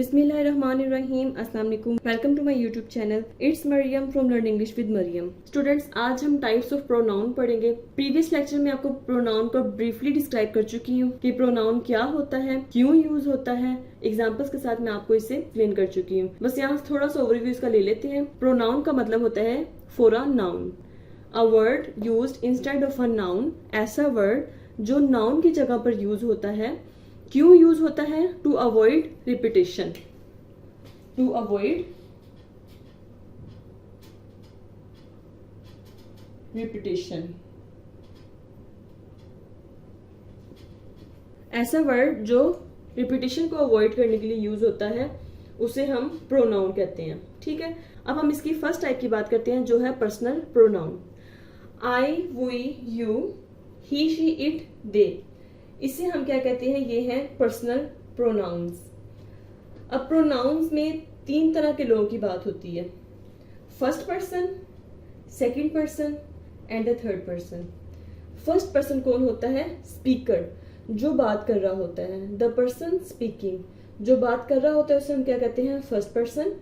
बिस्मिल्लाहिर्रहमानिर्रहीम, अस्सलाम वालेकुम। Welcome to my YouTube channel. It's Maryam from learn English with Maryam. Students, आज हम टाइप्स ऑफ प्रोनाउन पढ़ेंगे। प्रीवियस लेक्चर में आपको प्रोनाउन को ब्रीफली डिस्क्राइब कर चुकी हूँ कि प्रोनाउन क्या होता है, क्यों यूज होता है। एग्जाम्पल्स के साथ मैं आपको इसे एक्सप्लेन कर चुकी हूँ। बस यहाँ थोड़ा सा ओवरव्यू इसका ले लेते हैं। प्रोनाउन का मतलब होता है for a noun, a word used instead of a noun. ऐसा वर्ड जो नाउन की जगह पर यूज होता है। क्यों यूज होता है? To avoid repetition, to avoid repetition. ऐसा वर्ड जो रिपीटेशन को अवॉइड करने के लिए यूज होता है उसे हम प्रोनाउन कहते हैं। ठीक है, अब हम इसकी फर्स्ट टाइप की बात करते हैं जो है personal pronoun. I, we, you, he, she, it, they, इसे हम क्या कहते हैं? ये है पर्सनल प्रोनाउंस। अब प्रोनाउंस में तीन तरह के लोगों की बात होती है, first person, second person and the third person. First person कौन होता है? स्पीकर, जो बात कर रहा होता है। द पर्सन स्पीकिंग, जो बात कर रहा होता है उसे हम क्या कहते हैं? First person.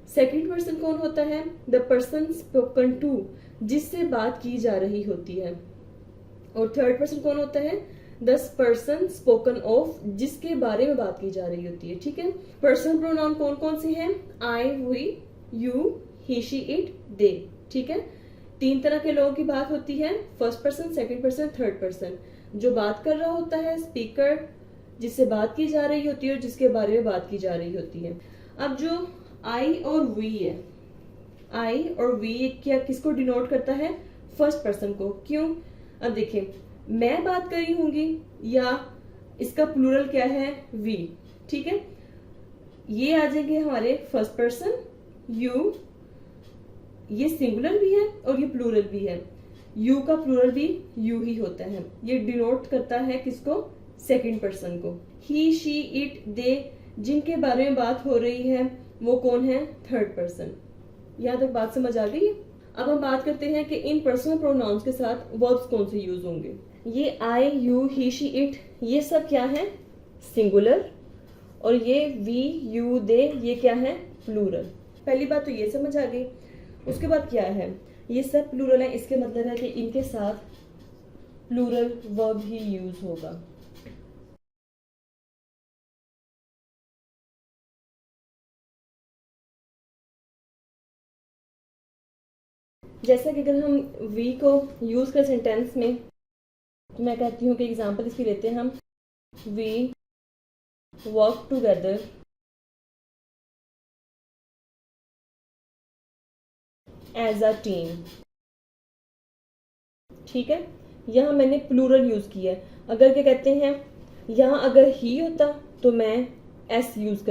सेकंड पर्सन कौन होता है? द पर्सन स्पोकन टू, जिससे बात की जा रही होती है। और थर्ड पर्सन कौन होता है? द पर्सन स्पोकन ऑफ, जिसके बारे में बात की जा रही होती है। ठीक है, पर्सनल प्रोनाउन कौन कौन से हैं? I, we, you, he, she, it, they. ठीक है, तीन तरह के लोगों की बात होती है, first person, second person, third person. जो बात कर रहा होता है स्पीकर, जिससे बात की जा रही होती है और जिसके बारे में बात की जा रही होती है। अब जो आई और वी है, आई और वी क्या किसको डिनोट करता है? फर्स्ट पर्सन को। क्यों? अब देखिए, मैं बात कर रही होंगी या इसका प्लूरल क्या है? वी। ठीक है, ये आ जाएंगे हमारे फर्स्ट पर्सन। यू, ये सिंगुलर भी है और ये प्लूरल भी है। यू का प्लूरल भी यू ही होता है। ये डिनोट करता है किसको? सेकंड पर्सन को। ही, शी, इट, दे, जिनके बारे में बात हो रही है वो कौन है? Third person. यहां तक बात समझ आ गई है? अब हम बात करते हैं कि इन पर्सनल प्रोनाउंस के साथ वर्ब्स कौन से यूज होंगे। ये आई, यू, ही, शी, इट, ये सब क्या है? सिंगुलर। और ये वी, यू, दे, ये क्या है? प्लूरल। पहली बात तो ये समझ आ गई। उसके बाद क्या है? ये सब प्लूरल है, इसके मतलब है कि इनके साथ प्लूरल वर्ब ही यूज होगा। जैसा कि अगर हम वी को यूज कर सेंटेंस में, तो मैं कहती हूँ कि एग्जाम्पल इसकी लेते हैं हम। We work together as a team. ठीक है, यहाँ मैंने प्लूरल यूज किया है। अगर क्या कहते हैं, यहाँ अगर ही होता तो मैं एस यूज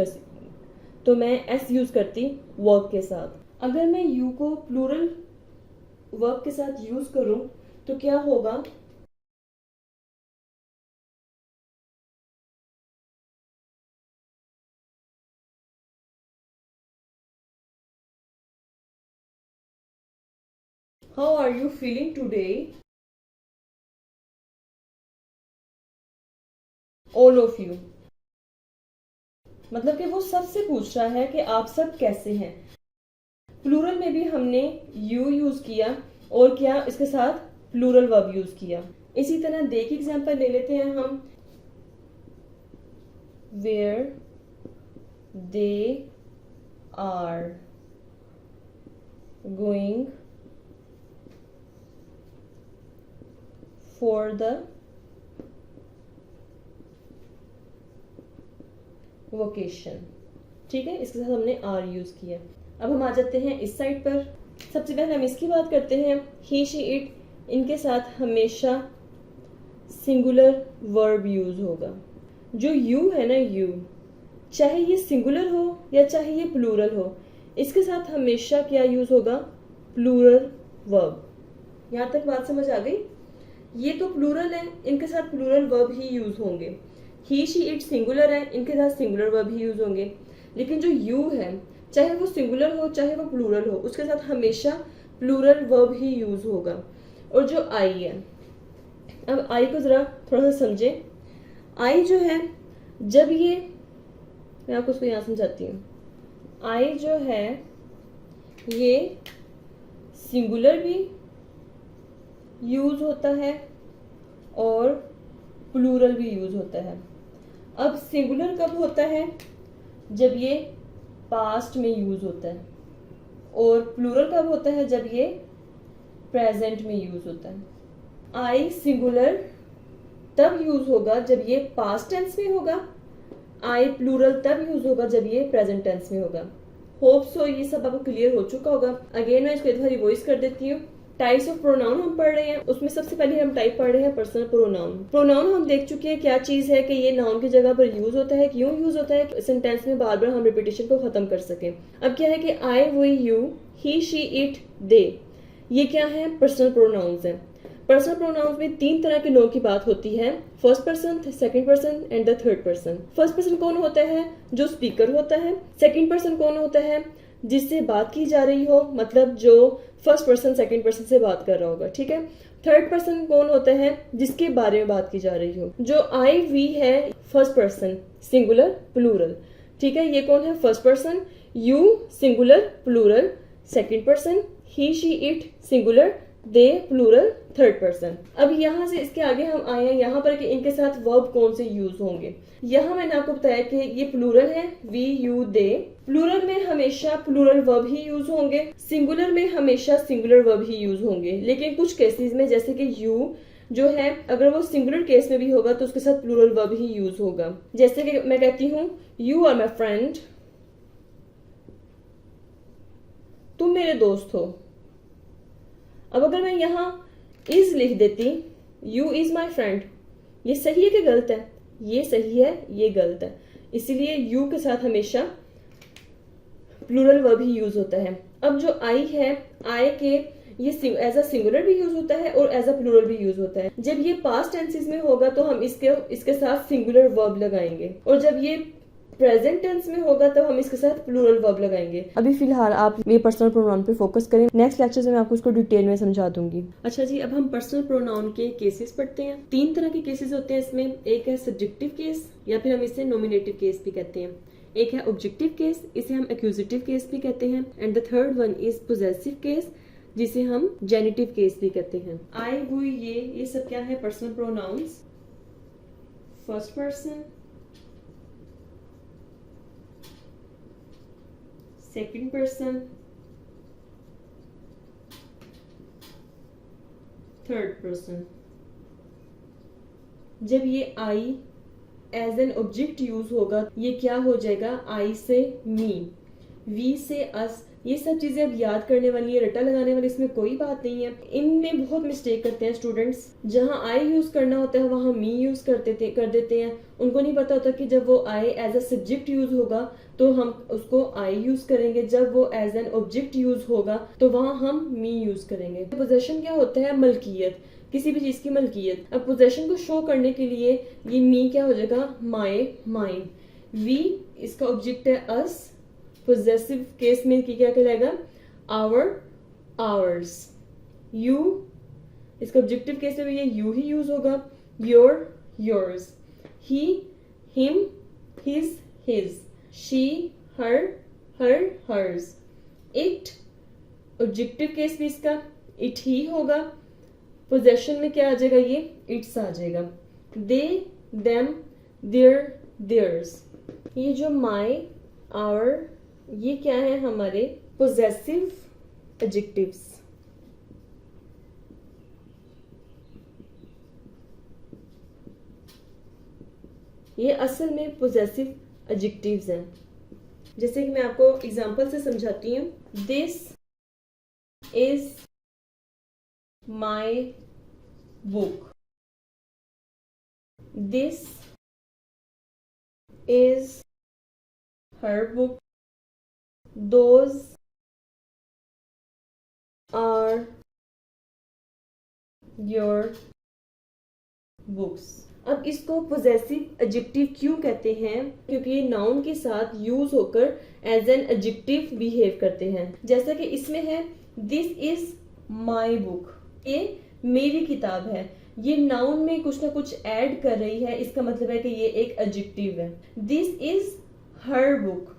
करती वर्ब के साथ। अगर मैं यू को प्लूरल वर्ब के साथ यूज करूं तो क्या होगा? How are you feeling today? All of you. मतलब कि वो सबसे पूछ रहा है कि आप सब कैसे हैं। प्लूरल में भी हमने यू यूज किया और क्या इसके साथ प्लूरल वर्ब यूज किया। इसी तरह दे की एग्जांपल ले लेते हैं हम। Where they are going for the vocation. ठीक है, इसके साथ हमने आर यूज किया। अब हम आ जाते हैं इस साइड पर। सबसे पहले हम इसकी बात करते हैं। ही, शी, इट, इनके साथ हमेशा सिंगुलर वर्ब यूज होगा। जो यू है ना, यू, चाहे ये सिंगुलर हो या चाहे ये प्लूरल हो, इसके साथ हमेशा क्या यूज होगा? Plural verb. यहां तक बात समझ आ गई? ये तो प्लूरल है, इनके साथ प्लूरल वर्ब ही यूज होंगे। ही, शी, इट सिंगुलर है, इनके साथ सिंगुलर वर्ब ही यूज होंगे। लेकिन जो यू है, चाहे वो सिंगुलर हो चाहे वो प्लूरल हो, उसके साथ हमेशा प्लूरल वर्ब ही यूज होगा। और जो आई है, अब आई को जरा थोड़ा सा समझे। आई जो है, जब ये मैं आपको उसको यहाँ समझाती हूँ। आई जो है ये सिंगुलर भी यूज होता है और प्लूरल भी यूज होता है। अब सिंगुलर कब होता है? जब ये पास्ट में यूज होता है, और प्लूरल कब होता है? जब ये प्रेजेंट में यूज होता है। आई सिंगुलर तब यूज होगा जब ये पास्ट टेंस में होगा, आई प्लूरल तब यूज होगा जब ये प्रेजेंट टेंस में होगा। होप सो ये सब आपको क्लियर हो चुका होगा। अगेन मैं इसको एक बार रिवाइज कर देती हूँ। टाइप्स ऑफ प्रोनाउन हम पढ़ रहे हैं, उसमें सबसे पहले हम टाइप पढ़ रहे हैं पर्सनल प्रोनाउन। प्रोनाउन हम देख चुके हैं क्या चीज है, कि ये नाउन की जगह पर यूज होता है। क्यों यूज होता है? सेंटेंस में बार बार हम रिपीटेशन को खत्म कर सकें। अब क्या है कि I, we, you, he, she, it, they, ये क्या है? पर्सनल प्रोनाउंस है। पर्सनल प्रोनाउंस में 3 तरह के लोगों की बात होती है, first person, second person and the third person. First person कौन होता है? जो स्पीकर होता है। सेकंड पर्सन कौन होता है? जिससे बात की जा रही हो, मतलब जो फर्स्ट पर्सन सेकंड पर्सन से बात कर रहा होगा, ठीक है। थर्ड पर्सन कौन होता है? जिसके बारे में बात की जा रही हो। जो आई, वी है फर्स्ट पर्सन सिंगुलर प्लूरल, ठीक है। ये कौन है? First person. You singular plural second person, he, she, it singular, they plural third person. अब यहाँ से इसके आगे हम आए हैं यहाँ पर कि इनके साथ वर्ब कौन से यूज होंगे। यहाँ मैंने आपको बताया कि ये प्लूरल है, वी, यू, दे। प्लूरल में हमेशा प्लूरल वर्ब ही यूज होंगे, सिंगुलर में हमेशा सिंगुलर वर्ब ही यूज होंगे। लेकिन कुछ केसेस में, जैसे कि यू जो है, अगर वो सिंगुलर केस में भी होगा तो उसके साथ प्लूरल वर्ब ही यूज होगा। जैसे कि मैं कहती हूँ यू आर माई फ्रेंड, तुम मेरे दोस्त हो। अब अगर मैं यहाँ इज लिख देती, यू इज माई फ्रेंड, ये सही है कि गलत है? ये सही है, ये गलत है। इसीलिए यू के साथ हमेशा प्लूरल वर्ब ही यूज होता है। अब जो आई है, आई के ये एज अ सिंगुलर भी यूज होता है और एज अ प्लूरल भी यूज होता है। जब ये पास्ट टेंसेस में होगा तो हम इसके साथ सिंगुलर वर्ब लगाएंगे, और जब ये प्रेजेंट टेंस में होगा तब हम इसके साथ प्लूरल वर्ब लगाएंगे। अभी फिलहाल आप ये पर्सनल प्रोनाउन पे फोकस करें, नेक्स्ट लेक्चर में मैं आपको इसको डिटेल में समझा दूंगी। अच्छा जी, अब हम पर्सनल प्रोनाउन के केसेस पढ़ते हैं। 3 तरह के केसेस होते हैं इसमें। एक है सब्जेक्टिव केस, या फिर हम इसे नॉमिनेटिव केस भी कहते हैं। एक है ऑब्जेक्टिव केस, इसे हम एक्यूजिटिव केस भी कहते हैं। And the third one is possessive case, जिसे हम जेनिटिव केस भी कहते हैं। आई, वी, ये सब क्या है? Personal pronounce. First person, second person, third person. जब ये I as an object use होगा, ये क्या हो जाएगा? आई से मी, वी से अस। ये सब चीजें अब याद करने वाली है, रटा लगाने वाली, इसमें कोई बात नहीं है। इनमें बहुत मिस्टेक करते हैं स्टूडेंट्स। जहां आई यूज करना होता है वहां मी यूज कर देते हैं। उनको नहीं पता होता कि जब वो I as a subject use होगा तो हम उसको आई यूज करेंगे, जब वो एज एन ऑब्जेक्ट यूज होगा तो वहां हम मी यूज करेंगे। पोजेशन क्या होता है? मलकियत, किसी भी चीज की मलकियत। अब पोजेशन को शो करने के लिए ये मी क्या हो जाएगा? My, mine. वी इसका ऑब्जेक्ट है अस, पोजेसिव केस में क्या कहलाएगा? Our, ours. यू इसका ऑब्जेक्टिव केस में भी ये यू ही यूज होगा, your, yours. He, him, his, his. She, her, her, hers. It objective case भी इसका इट ही होगा, पोजेशन में क्या आ जाएगा? ये इट्स आ जाएगा। दे, देम, देयर, देयर्स। ये जो माई, आवर, ये क्या है? हमारे पोजेसिव एडजेक्टिव्स। ये असल में पोजेसिव एडजेक्टिव्स हैं। जैसे कि मैं आपको एग्जांपल से समझाती हूँ। This is my book, this is her book, those are your books। अब इसको पोजेसिव एडजेक्टिव क्यों कहते हैं? क्योंकि ये नाउन के साथ यूज होकर एज एन एडजेक्टिव बिहेव करते हैं। जैसा कि इसमें है दिस इज माई बुक, ये मेरी किताब है। ये नाउन में कुछ ना कुछ ऐड कर रही है, इसका मतलब है कि ये एक एडजेक्टिव है। दिस इज हर बुक,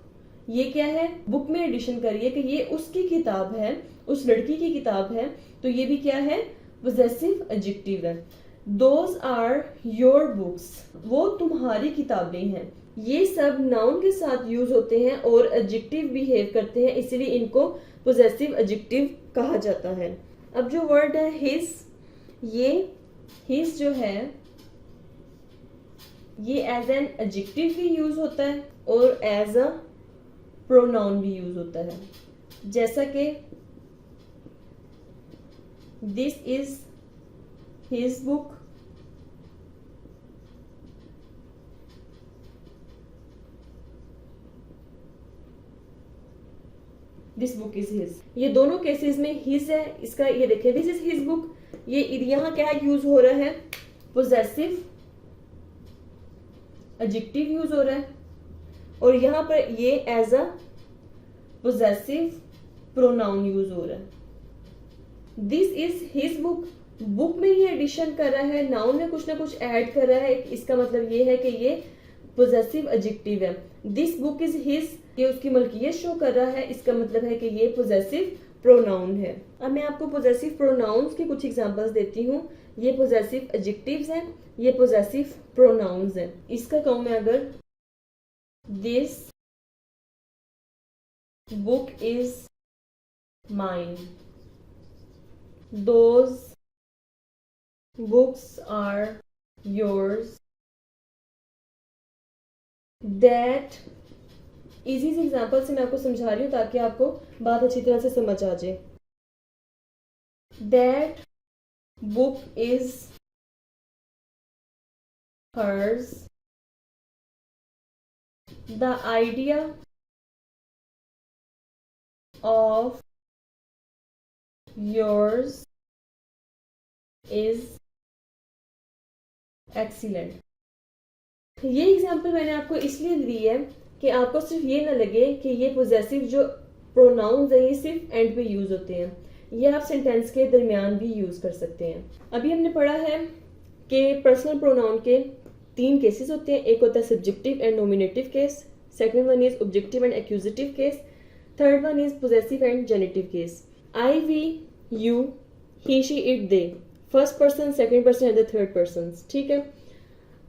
ये क्या है, बुक में एडिशन करिए कि ये उसकी किताब है, उस लड़की की किताब है, तो ये भी क्या है, पोजेसिव एडजेक्टिव है। दोज आर योर बुक्स, वो तुम्हारी किताबें हैं। ये सब नाउन के साथ यूज होते हैं और एडजेक्टिव बिहेव करते हैं, इसलिए इनको पोजेसिव एडजेक्टिव कहा जाता है। अब जो वर्ड है हिज, ये हिज जो है ये एज एन एडजेक्टिव भी यूज होता है और एज अ प्रोनाउन भी यूज होता है। जैसा कि this is his book, this book is his. ये दोनों केसेस में हिज है, इसका ये देखिए दिस इज हिज बुक, ये यहाँ क्या यूज हो रहा है, पोजेसिव एडजेक्टिव यूज हो रहा है, और यहाँ पर ये as a possessive pronoun use हो रहा है। This is his book, book में ये एडिशन कर रहा है, नाउन में कुछ ना कुछ ऐड कर रहा है, इसका मतलब ये है कि ये पोजेसिव एडजेक्टिव है। दिस बुक इज हिज, ये उसकी मलकियत शो कर रहा है, इसका मतलब है कि ये पोजेसिव प्रोनाउन है। अब मैं आपको पोजेसिव प्रोनाउंस की कुछ एग्जांपल्स देती हूँ। ये पोजेसिव एडजेक्टिव्स हैं, ये पोजेसिव प्रोनाउंस हैं। इसका कहूँ मैं अगर, this book is mine, those books are yours, that, easy example से मैं आपको समझा रही हूँ ताकि आपको बात अच्छी तरह से समझ आ जाए। That book is hers, the idea of yours is excellent. ये एग्जाम्पल मैंने आपको इसलिए दी है कि आपको सिर्फ ये ना लगे कि ये पोजेसिव जो प्रोनाउंस है ये सिर्फ एंड पे यूज होते हैं, ये आप सेंटेंस के दरमियान भी यूज कर सकते हैं। अभी हमने पढ़ा है कि पर्सनल प्रोनाउन के 3 केसेस होते हैं, एक होता है subjective and nominative case, second one is objective and accusative case, third one is possessive and genitive case. I, we, you, he, she, it, they, first person, second person and the third person. ठीक है,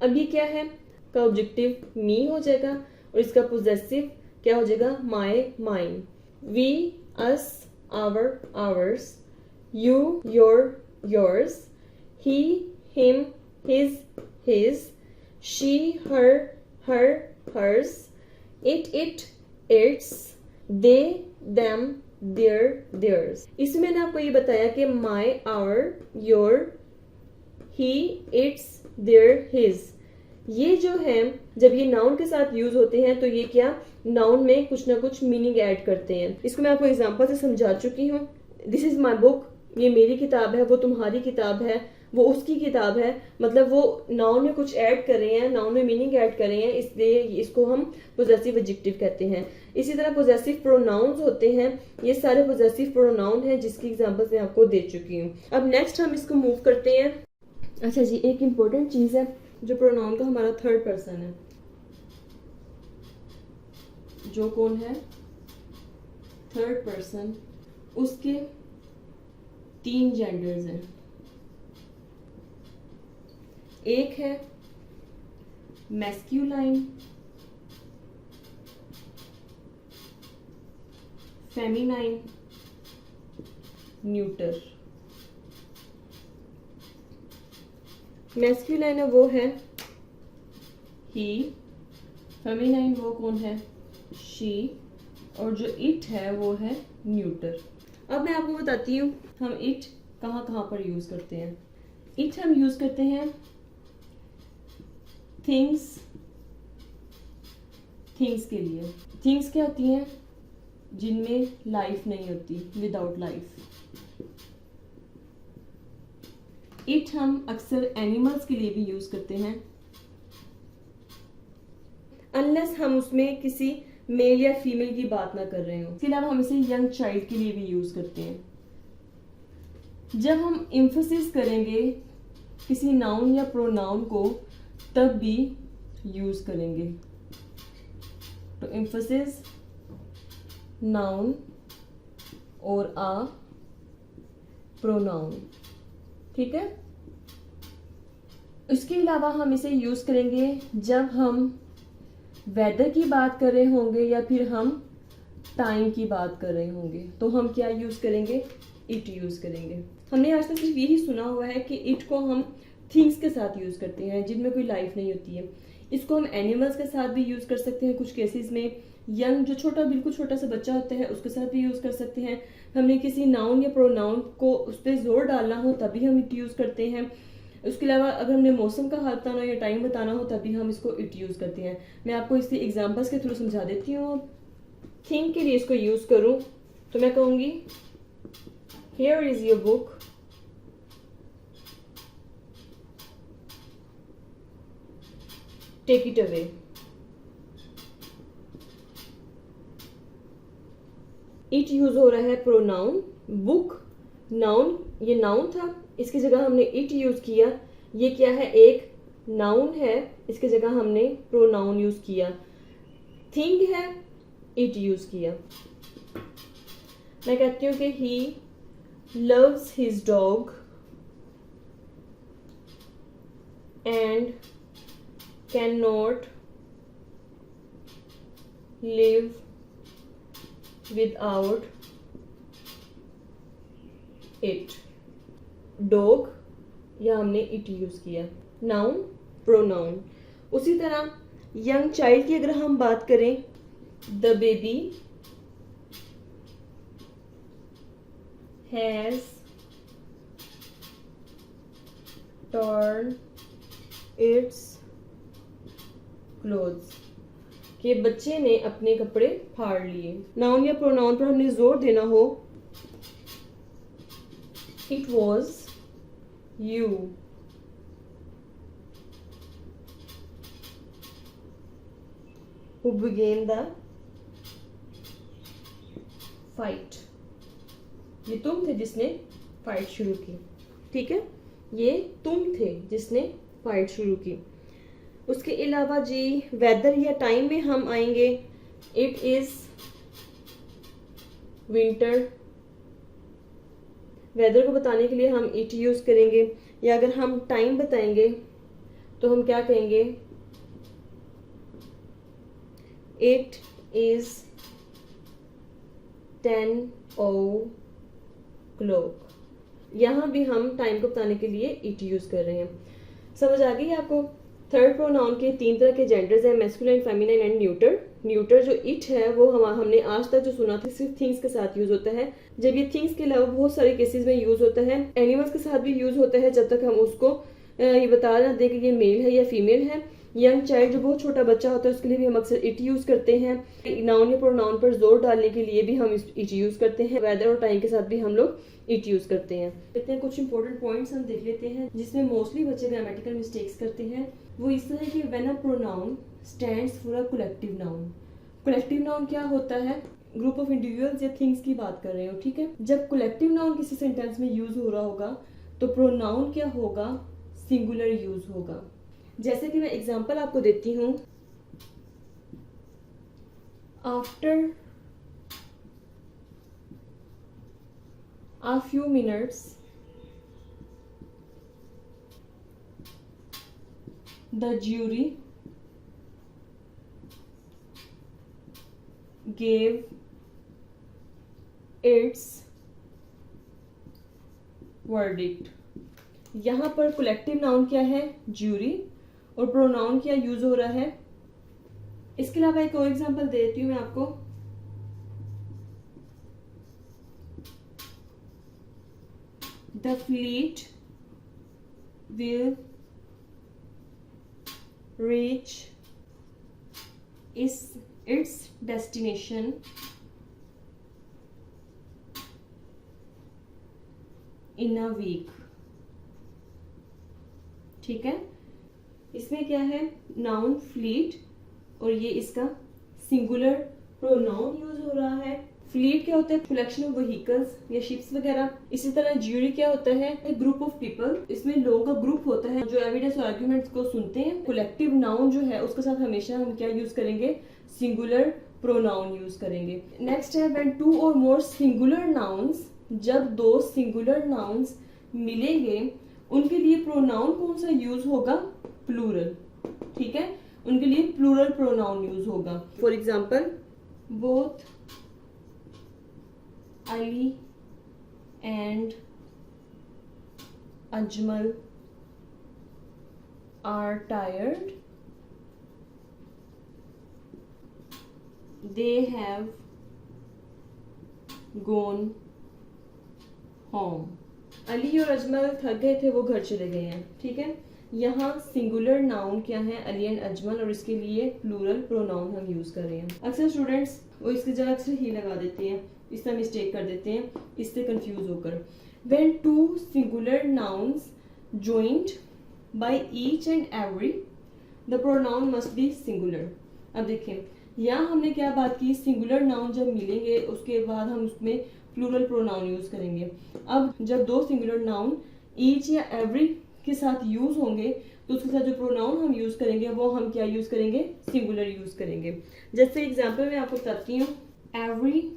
अभी क्या है का objective मी हो जाएगा और इसका पोजेसिव क्या हो जाएगा, my, mine, we, us, our, ours, you, your, yours, he, him, his, his, she, her, her, hers, it, its, they, them, their, theirs. इसमें मैंने आपको ये बताया कि my, our, your, he, its, their, his, ये जो है जब ये नाउन के साथ यूज होते हैं तो ये क्या नाउन में कुछ ना कुछ मीनिंग ऐड करते हैं। इसको मैं आपको एग्जांपल से समझा चुकी हूँ। दिस इज माई बुक, ये मेरी किताब है, वो तुम्हारी किताब है, वो उसकी किताब है, मतलब वो नाउन में कुछ ऐड कर रहे हैं, नाउन में मीनिंग ऐड कर रहे हैं, इसलिए इसको हम पोजेसिव एडजेक्टिव कहते हैं। इसी तरह पोजेसिव प्रोनाउंस होते हैं, ये सारे पोजेसिव प्रोनाउन हैं जिसकी एग्जांपल्स मैं आपको दे चुकी हूँ। अब नेक्स्ट हम इसको मूव करते हैं। अच्छा जी, एक इंपॉर्टेंट चीज है जो प्रोनाउन का हमारा थर्ड पर्सन है, जो कौन है थर्ड पर्सन, उसके 3 जेंडर्स हैं। एक है मैस्क्यूलाइन, फेमिनाइन, न्यूटर। मैस्क्यूलाइन वो है ही, फेमिनाइन वो कौन है, शी, और जो इट है वो है न्यूटर। अब मैं आपको बताती हूँ हम इट कहाँ कहाँ पर यूज करते हैं। इट हम यूज करते हैं थिंग्स, थिंग्स के लिए। थिंग्स क्या होती हैं, जिनमें लाइफ नहीं होती, विदाउट लाइफ। इट हम अक्सर एनिमल्स के लिए भी यूज करते हैं, अनलेस हम उसमें किसी मेल या फीमेल की बात ना कर रहे हो। इसके अलावा हम इसे यंग चाइल्ड के लिए भी यूज करते हैं। जब हम एम्फसिस करेंगे किसी नाउन या प्रोनाउन को तब भी यूज करेंगे। तो एम्फेसिस नाउन और आ प्रोनाउन, ठीक है। इसके अलावा हम इसे यूज करेंगे जब हम वेदर की बात कर रहे होंगे या फिर हम टाइम की बात कर रहे होंगे, तो हम क्या यूज करेंगे, इट यूज करेंगे। हमने आज तक सिर्फ यही सुना हुआ है कि इट को हम थिंग्स के साथ यूज करते हैं जिनमें कोई लाइफ नहीं होती है। इसको हम एनिमल्स के साथ भी यूज कर सकते हैं कुछ केसेस में, यंग जो छोटा बिल्कुल छोटा सा बच्चा होता है उसके साथ भी यूज कर सकते हैं। हमें किसी नाउन या प्रोनाउन को उस पर जोर डालना हो तभी हम इट यूज करते हैं। उसके अलावा अगर हमने मौसम का हाल बताना हो या टाइम बताना हो तभी हम इसको इट यूज करते हैं। मैं आपको इसके एग्जाम्पल्स के थ्रू समझा देती हूँ। थिंक के लिए इसको यूज करूँ तो मैं कहूँगी here is your book, take it away. It use हो रहा है प्रोनाउन, बुक नाउन, ये नाउन था, इसकी जगह हमने इट यूज किया। ये क्या है, एक नाउन है, इसकी जगह हमने प्रोनाउन यूज किया। थिंग है, इट यूज किया। मैं कहती हूँ कि he loves his dog and can not live without it. Dog या हमने इट यूज किया, नाउन प्रोनाउन। उसी तरह यंग चाइल्ड की अगर हम बात करें, the baby has turn it's clothes, कि बच्चे ने अपने कपड़े फाड़ लिए। नाउन या प्रोनाउन पर हमने जोर देना हो, it was you, who began the fight, ये तुम थे जिसने फाइट शुरू की, ठीक है, ये तुम थे जिसने फाइट शुरू की। उसके अलावा जी वेदर या टाइम में हम आएंगे, इट इज विंटर। वेदर को बताने के लिए हम इट यूज करेंगे, या अगर हम टाइम बताएंगे तो हम क्या कहेंगे, इट इज 10 o'clock। यहाँ भी हम टाइम को बताने के लिए इट यूज कर रहे हैं। समझ आ गई आपको। थर्ड प्रोनाउन के 3 तरह के जेंडर्स हैं, masculine, feminine and neuter. Neuter जो इट है वो हमने आज तक जो सुना था सिर्फ थिंग्स के साथ यूज होता है, जब ये थिंग्स के अलावा बहुत सारे केसेस में यूज होता है। एनिमल्स के साथ भी यूज होता है जब तक हम उसको ये बता ना दें कि ये मेल है या फीमेल है। यंग चाइल्ड जो बहुत छोटा बच्चा होता है उसके लिए भी हम अक्सर इट यूज करते हैं। नाउन या प्रोनाउन पर जोर डालने के लिए भी हम इट यूज करते हैं। वेदर और टाइम के साथ भी हम लोग इट यूज करते हैं। देखते हैं कुछ इंपॉर्टेंट पॉइंट्स हम देख लेते हैं जिसमें मोस्टली बच्चे ग्रामेटिकल मिस्टेक्स करते हैं। वो इस तरह कि when a pronoun stands for a collective noun. Collective noun क्या होता है, ग्रुप ऑफ इंडिविजुअल्स या थिंग्स की बात कर रहे हो, ठीक है। जब कलेक्टिव नाउन किसी सेंटेंस में यूज हो रहा होगा तो प्रोनाउन क्या होगा, सिंगुलर यूज होगा। जैसे कि मैं एग्जांपल आपको देती हूं, after a few minutes the jury gave its verdict। यहाँ पर कलेक्टिव नाउन क्या है, ज्यूरी, और प्रोनाउन क्या यूज हो रहा है। इसके अलावा एक और एग्जांपल देती हूँ मैं आपको। The fleet will reach its destination in a week। ठीक है, इसमें क्या है, नाउन फ्लीट और ये इसका सिंगुलर प्रोनाउन यूज हो रहा है। फ्लीट क्या होता है? कलेक्शन ऑफ व्हीकल्स या शिप्स वगैरह। इसी तरह ज्यूरी क्या होता है? एक ग्रुप ऑफ पीपल, इसमें लोगों का ग्रुप होता है जो एविडेंस और आर्ग्यूमेंट्स को सुनते हैं। कलेक्टिव नाउन जो है उसके साथ हमेशा हम क्या यूज करेंगे? सिंगुलर प्रोनाउन यूज करेंगे। नेक्स्ट है व्हेन टू और मोर सिंगुलर नाउन्स, जब दो सिंगुलर नाउन्स मिलेंगे उनके लिए प्रोनाउन कौन सा यूज होगा? प्लूरल। ठीक है, उनके लिए प्लूरल प्रोनाउन यूज होगा। For example, both Ali and Ajmal are tired. They have gone home. Ali और अजमल थक गए थे, वो घर चले गए हैं। ठीक है, यहाँ सिंगुलर नाउन क्या है? अली एंड अजमल, और इसके लिए प्लूरल प्रोनाउन हम यूज कर रहे हैं। अक्सर स्टूडेंट्स वो इसकी जगह अक्सर ही लगा देते हैं, इस तरह मिस्टेक कर देते हैं, इससे कंफ्यूज होकर। When two singular nouns joined by each and every, the pronoun must be singular. अब देखें, यहाँ हमने क्या बात की? सिंगुलर नाउन जब मिलेंगे उसके बाद हम उसमें प्लूरल प्रोनाउन यूज करेंगे। अब जब दो सिंगुलर नाउन ईच या एवरी के साथ यूज होंगे तो उसके साथ जो प्रोनाउन हम यूज करेंगे वो हम क्या यूज करेंगे? सिंगुलर यूज करेंगे। जैसे एग्जाम्पल मैं आपको बताती हूँ, every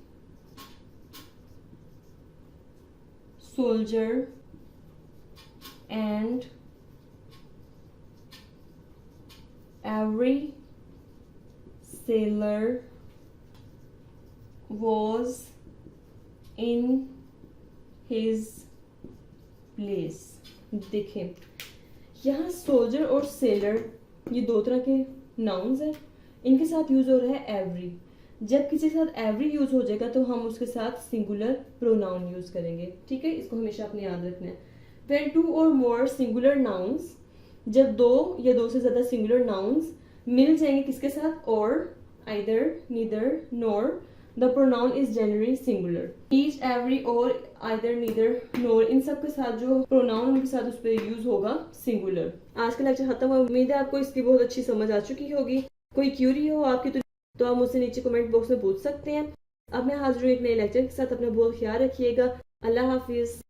soldier and every sailor was in his place। देखें, यहाँ सोल्जर और सेलर ये दो तरह के नाउन्स हैं, इनके साथ यूज हो रहा है एवरी। जब किसी के साथ एवरी यूज हो जाएगा तो हम उसके साथ सिंगुलर प्रोनाउन यूज करेंगे। ठीक है, इसको हमेशा अपने याद रखना है। व्हेन टू और मोर सिंगुलर नाउन्स, जब दो या दो से ज्यादा सिंगुलर नाउन्स मिल जाएंगे किसके साथ? और, either, neither, nor, the pronoun is generally singular. Each, every, और, आइदर, नीदर, नॉर, इन सब के साथ जो प्रोनाउन उनके साथ उस पर यूज होगा सिंगुलर। आज का लेक्चर खत्म हुआ, उम्मीद है आपको इसकी बहुत अच्छी समझ आ चुकी होगी। कोई क्यूरी हो आपकी तो आप मुझसे नीचे कमेंट बॉक्स में पूछ सकते हैं। अब मैं हाजिर हूँ एक नए लेक्चर के साथ। अपना बहुत ख्याल रखिएगा। अल्लाह हाफिज।